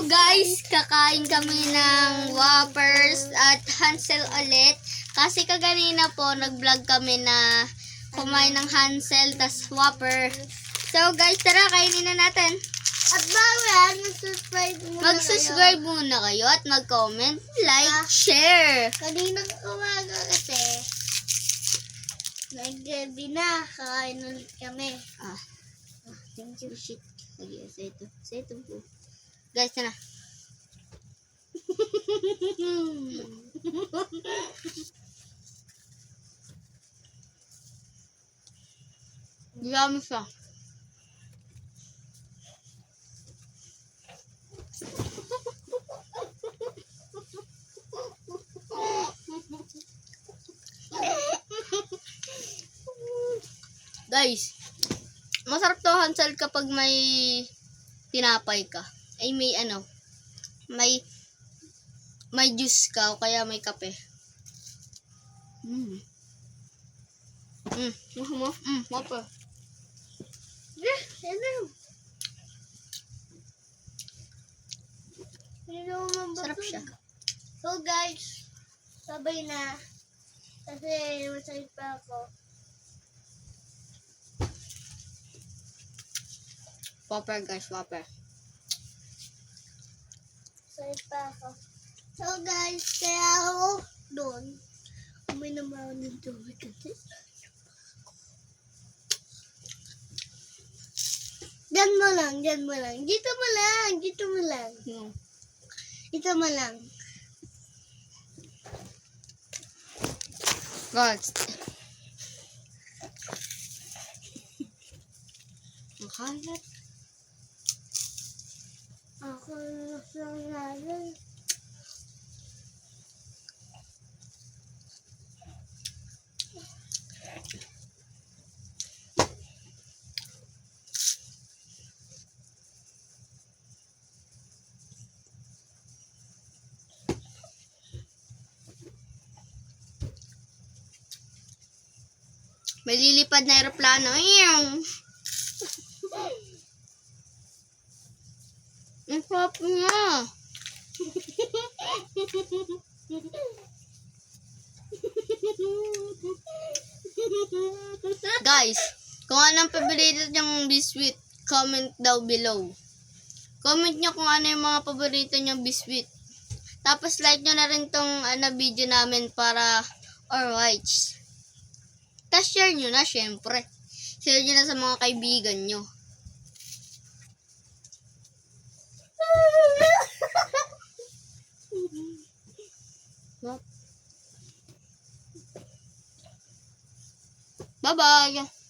guys, kakain kami ng Whoppers at Hansel ulit. Kasi kaganina po, nag-vlog kami na kumain ng Hansel tas Whopper. So guys, tara, kainin na natin. At bawal, Mag-subscribe muna kayo at mag-comment, like, share. Kaninang umaga kasi, nag-gabi na, kakain ulit kami. Thank you, shit. Lagi, sa ito po. Guys, na. Yummy siya. Guys, masarap to Hansel kapag may tinapay ka. Ay may may juice ka o kaya may kape. Whopper. Sarap siya. So guys, sabay na. Kasi masakit pa ako. Whopper guys, Whopper. Masakit pa ako. So guys, kaya ako doon. Uminom ako ng tubig kasi. Diyan mo lang. Dito mo lang. Dito mo lang. Guys. Ang kalat. Ako lang. May lilipad na aeroplano. Ang sarap niya. Guys, kung anong paborito niyong biscuit, comment daw below. Comment niyo kung ano yung mga paborito niyong biscuit. Tapos like nyo na rin tong video namin para alright. Tapos share nyo na, syempre. Share nyo na sa mga kaibigan nyo. Bye-bye.